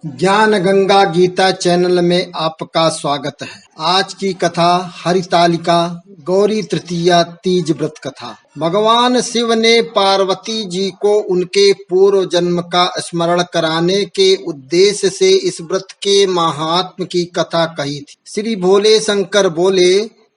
ज्ञान गंगा गीता चैनल में आपका स्वागत है। आज की कथा हरितालिका गौरी तृतीया तीज व्रत कथा। भगवान शिव ने पार्वती जी को उनके पूर्व जन्म का स्मरण कराने के उद्देश्य से इस व्रत के महात्म्य की कथा कही थी। श्री भोले शंकर बोले,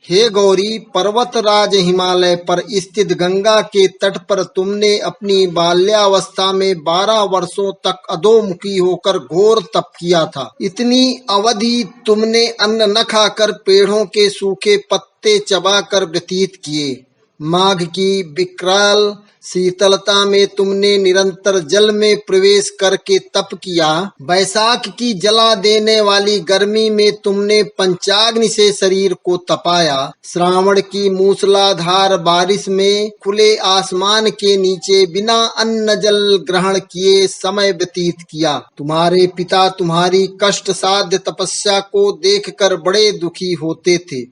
हे गौरी, पर्वत राज हिमालय पर स्थित गंगा के तट पर तुमने अपनी बाल्यावस्था में 12 वर्षों तक अधोमुखी होकर घोर तप किया था। इतनी अवधि तुमने अन्न न खाकर पेड़ों के सूखे पत्ते चबाकर व्यतीत किए। माघ की विकराल शीतलता में तुमने निरंतर जल में प्रवेश करके तप किया। वैशाख की जला देने वाली गर्मी में तुमने पंचाग्नि से शरीर को तपाया। श्रावण की मूसलाधार बारिश में खुले आसमान के नीचे बिना अन्न जल ग्रहण किए समय व्यतीत किया। तुम्हारे पिता तुम्हारी कष्ट साध्य तपस्या को देखकर बड़े दुखी होते थे,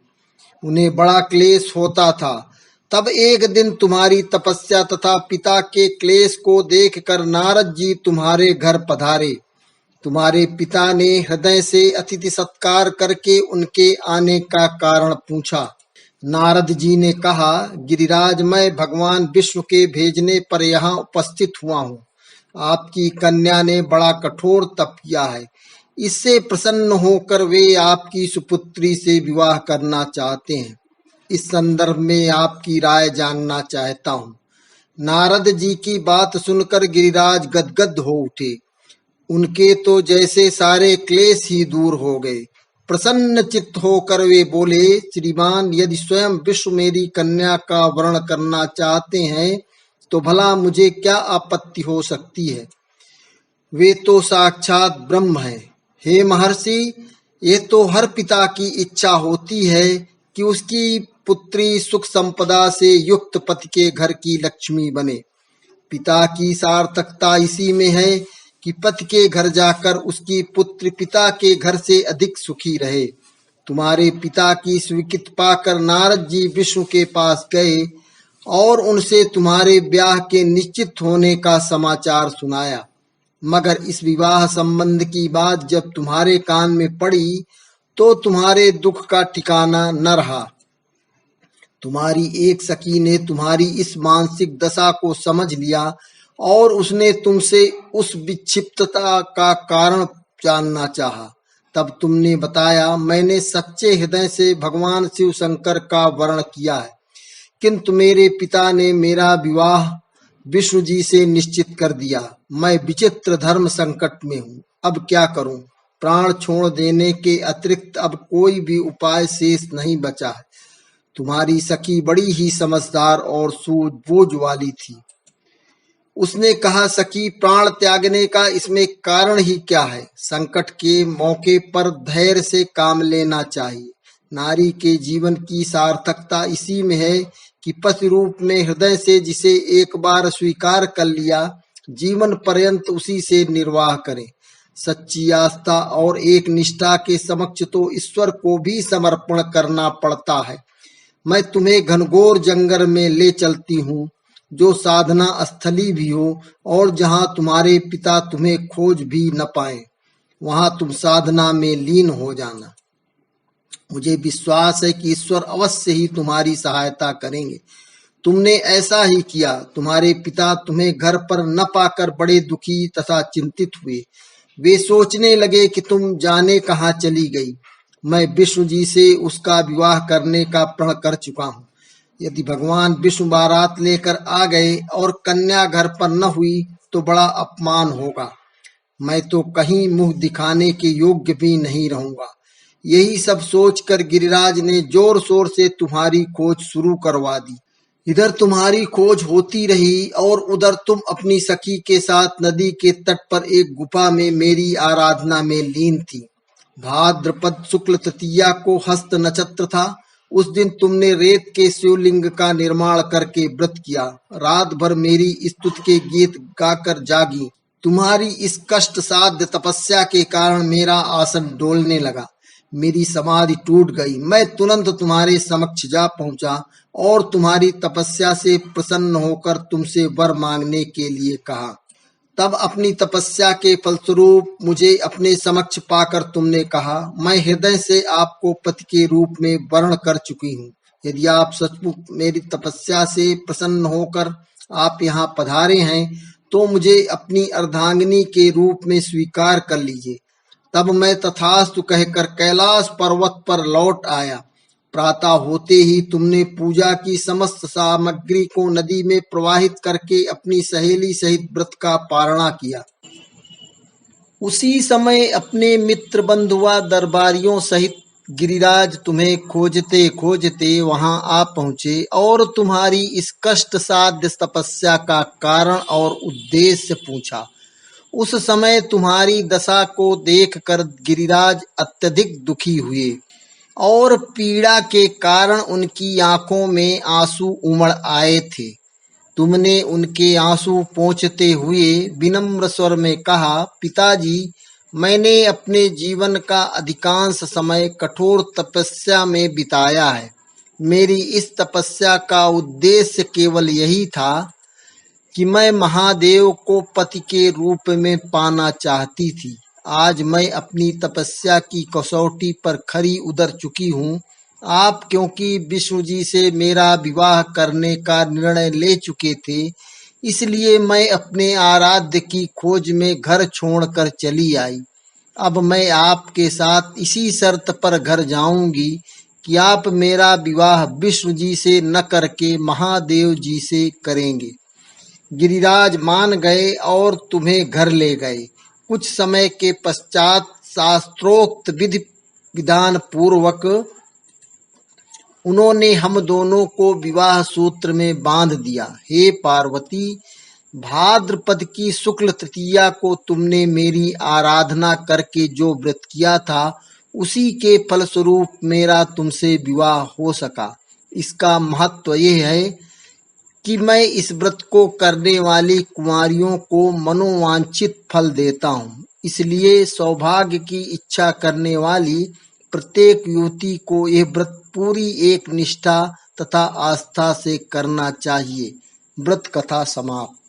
उन्हें बड़ा क्लेश होता था। तब एक दिन तुम्हारी तपस्या तथा पिता के क्लेश को देखकर नारद जी तुम्हारे घर पधारे। तुम्हारे पिता ने हृदय से अतिथि सत्कार करके उनके आने का कारण पूछा। नारद जी ने कहा, गिरिराज, मैं भगवान विष्णु के भेजने पर यहाँ उपस्थित हुआ हूँ। आपकी कन्या ने बड़ा कठोर तप किया है। इससे प्रसन्न होकर वे आपकी सुपुत्री से विवाह करना चाहते हैं। इस संदर्भ में आपकी राय जानना चाहता हूँ। नारद जी की बात सुनकर गिरिराज गदगद हो उठे। उनके तो जैसे सारे क्लेश ही दूर हो गए। प्रसन्न चित्त होकर वे बोले, श्रीमान, यदि स्वयं विष्णु मेरी कन्या का वरण करना चाहते हैं तो भला मुझे क्या आपत्ति हो सकती है। वे तो साक्षात ब्रह्म हैं। हे महर्षि, ये तो हर पिता की इच्छा होती है कि उसकी पुत्री सुख संपदा से युक्त पति के घर की लक्ष्मी बने। पिता की सार्थकता इसी में है कि पति के घर जाकर उसकी पुत्री पिता के घर से अधिक सुखी रहे। तुम्हारे पिता की स्वीकृति पाकर नारद जी विष्णु के पास गए और उनसे तुम्हारे ब्याह के निश्चित होने का समाचार सुनाया। मगर इस विवाह संबंध की बात जब तुम्हारे कान में पड़ी तो तुम्हारे दुख का ठिकाना न रहा। तुम्हारी एक सखी ने तुम्हारी इस मानसिक दशा को समझ लिया और उसने तुमसे उस विक्षिप्तता का कारण जानना चाहा। तब तुमने बताया, मैंने सच्चे हृदय से भगवान शिव शंकर का वर्ण किया है, किंतु मेरे पिता ने मेरा विवाह विष्णु जी से निश्चित कर दिया। मैं विचित्र धर्म संकट में हूँ, अब क्या करूँ। प्राण छोड़ देने के अतिरिक्त अब कोई भी उपाय शेष नहीं बचा है। तुम्हारी सखी बड़ी ही समझदार और सूझबूझ वाली थी। उसने कहा, सखी, प्राण त्यागने का इसमें कारण ही क्या है। संकट के मौके पर धैर्य से काम लेना चाहिए। नारी के जीवन की सार्थकता इसी में है कि पति रूप में हृदय से जिसे एक बार स्वीकार कर लिया, जीवन पर्यंत उसी से निर्वाह करे। सच्ची आस्था और एक निष्ठा के समक्ष तो ईश्वर को भी समर्पण करना पड़ता है। मैं तुम्हें घनघोर जंगल में ले चलती हूँ, जो साधना स्थली भी हो और जहाँ तुम्हारे पिता तुम्हें खोज भी न पाए, वहाँ तुम साधना में लीन हो जाना। मुझे विश्वास है कि ईश्वर अवश्य ही तुम्हारी सहायता करेंगे। तुमने ऐसा ही किया। तुम्हारे पिता तुम्हें घर पर न पाकर बड़े दुखी तथा चिंतित हुए। वे सोचने लगे कि तुम जाने कहाँ चली गई। मैं विष्णु जी से उसका विवाह करने का प्रण कर चुका हूँ। यदि भगवान विष्णु बारात लेकर आ गए और कन्या घर पर न हुई तो बड़ा अपमान होगा। मैं तो कहीं मुंह दिखाने के योग्य भी नहीं रहूंगा। यही सब सोचकर गिरिराज ने जोर शोर से तुम्हारी खोज शुरू करवा दी। इधर तुम्हारी खोज होती रही और उधर तुम अपनी सखी के साथ नदी के तट पर एक गुफा में मेरी आराधना में लीन थी। भाद्रपद शुक्ल तृतीया को हस्त नक्षत्र था। उस दिन तुमने रेत के शिवलिंग का निर्माण करके व्रत किया। रात भर मेरी स्तुति के गीत गाकर जागी। तुम्हारी इस कष्ट साध्य तपस्या के कारण मेरा आसन डोलने लगा। मेरी समाधि टूट गई। मैं तुरंत तुम्हारे समक्ष जा पहुंचा और तुम्हारी तपस्या से प्रसन्न होकर तुमसे वर मांगने के लिए कहा। तब अपनी तपस्या के फलस्वरूप मुझे अपने समक्ष पाकर तुमने कहा, मैं हृदय से आपको पति के रूप में वर्ण कर चुकी हूँ। यदि आप सचमुच मेरी तपस्या से प्रसन्न होकर आप यहाँ पधारे हैं तो मुझे अपनी अर्धांगिनी के रूप में स्वीकार कर लीजिए। तब मैं तथास्तु कहकर कैलाश पर्वत पर लौट आया। प्रातः होते ही तुमने पूजा की समस्त सामग्री को नदी में प्रवाहित करके अपनी सहेली सहित व्रत का पारणा किया। उसी समय अपने मित्र बंधुआ दरबारियों सहित गिरिराज तुम्हें खोजते खोजते वहां आ पहुंचे और तुम्हारी इस कष्ट साध्य तपस्या का कारण और उद्देश्य पूछा। उस समय तुम्हारी दशा को देखकर गिरिराज अत्यधिक दुखी हुए और पीड़ा के कारण उनकी आंखों में आंसू उमड़ आए थे। तुमने उनके आंसू पोंछते हुए विनम्र स्वर में कहा, पिताजी, मैंने अपने जीवन का अधिकांश समय कठोर तपस्या में बिताया है। मेरी इस तपस्या का उद्देश्य केवल यही था कि मैं महादेव को पति के रूप में पाना चाहती थी। आज मैं अपनी तपस्या की कसौटी पर खरी उतर चुकी हूँ। आप क्योंकि विष्णु जी से मेरा विवाह करने का निर्णय ले चुके थे, इसलिए मैं अपने आराध्य की खोज में घर छोड़कर चली आई। अब मैं आपके साथ इसी शर्त पर घर जाऊंगी कि आप मेरा विवाह विष्णु जी से न करके महादेव जी से करेंगे। गिरिराज मान गए और तुम्हें घर ले गए। कुछ समय के पश्चात शास्त्रोक्त विधि विधान पूर्वक उन्होंने हम दोनों को विवाह सूत्र में बांध दिया। हे पार्वती, भाद्रपद की शुक्ल तृतीया को तुमने मेरी आराधना करके जो व्रत किया था, उसी के फलस्वरूप मेरा तुमसे विवाह हो सका। इसका महत्व यह है कि मैं इस व्रत को करने वाली कुंवारियों को मनोवांछित फल देता हूँ। इसलिए सौभाग्य की इच्छा करने वाली प्रत्येक युवती को यह व्रत पूरी एक निष्ठा तथा आस्था से करना चाहिए। व्रत कथा समाप्त।